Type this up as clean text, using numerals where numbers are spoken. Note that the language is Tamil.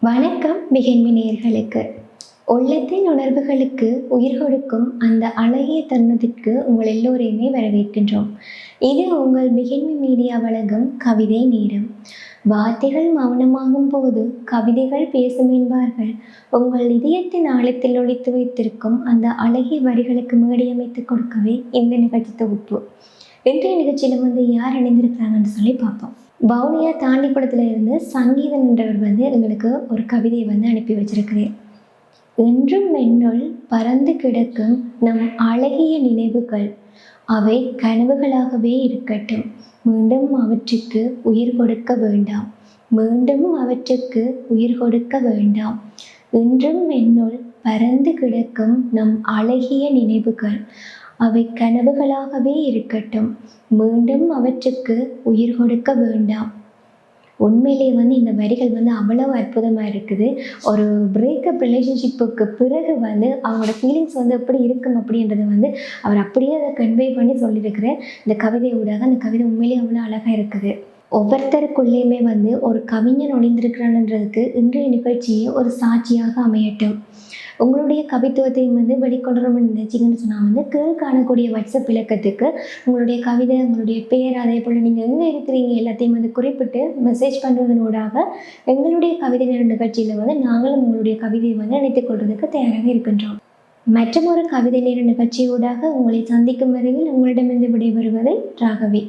வணக்கம் மிகன்மை நேயர்களுக்கு. உள்ளத்தின் உணர்வுகளுக்கு உயிர் கொடுக்கும் அந்த அழகிய தருணத்திற்கு உங்கள் எல்லோரையுமே வரவேற்கின்றோம். இது உங்கள் மிகன்மை மீடியா வழங்கும் கவிதை நேரம். வார்த்தைகள் மௌனமாகும் போது கவிதைகள் பேசும் என்பார்கள். உங்கள் இதயத்தின் ஆழத்தில் ஒழித்து வைத்திருக்கும் அந்த அழகிய வரிகளுக்கு மேடையமைத்து கொடுக்கவே இந்த நிகழ்ச்சி தொகுப்பு. இன்றைய நிகழ்ச்சியில் யார் இணைந்திருக்கிறாங்கன்னு சொல்லி பார்ப்போம். வவுனியா தாண்டிக்குளத்தில் இருந்து சங்கீதன் என்றவர் எங்களுக்கு ஒரு கவிதையை அனுப்பி வச்சிருக்கிறேன். என்றும் என்னுள் பறந்து கிடக்கும் நம் அழகிய நினைவுகள், அவை கனவுகளாகவே இருக்கட்டும். மீண்டும் அவற்றுக்கு உயிர் கொடுக்க வேண்டாம். மீண்டும் அவற்றுக்கு உயிர் கொடுக்க வேண்டாம். என்றும் என்னுள் பறந்து கிடக்கும் நம் அழகிய நினைவுகள், அவை கனவுகளாகவே இருக்கட்டும். மீண்டும் அவற்றுக்கு உயிர் கொடுக்க வேண்டாம். உண்மையிலே இந்த வரிகள் அவ்வளவு அற்புதமாக இருக்குது. ஒரு பிரேக்கப் ரிலேஷன்ஷிப்புக்கு பிறகு அவங்களோட ஃபீலிங்ஸ் எப்படி இருக்கும் அப்படின்றத அவர் அப்படியே அதை கன்வே பண்ணி சொல்லியிருக்கிறேன் இந்த கவிதை ஊடாக. அந்த கவிதை உண்மையிலேயே அவ்வளோ அழகாக இருக்குது. ஒவ்வொருத்தருக்குள்ளேயுமே ஒரு கவிஞன் ஒளிந்திருக்கிறான்ன்றதுக்கு இன்றைய நிகழ்ச்சியே ஒரு சாட்சியாக அமையட்டும். உங்களுடைய கவித்துவத்தை வெளிக்கொணரணும்னு நினைச்சிங்கன்னு சொன்னால் கீழ் காணக்கூடிய வாட்ஸ்அப் இலக்கத்துக்கு உங்களுடைய கவிதை, உங்களுடைய பெயர், அதே போல் நீங்கள் எங்கே இருக்கிறீங்க எல்லாத்தையும் குறிப்பிட்டு மெசேஜ் பண்ணுவதனூடாக எங்களுடைய கவிதை நேர நிகழ்ச்சியில் நாங்களும் உங்களுடைய கவிதையை இணைத்துக் கொள்வதற்கு தயாராக இருக்கின்றோம். மற்றொரு கவிதை நேர நிகழ்ச்சியூடாக உங்களை சந்திக்கும் வரையில் உங்களிடமிருந்து விடைபெறுவதை ராகவி.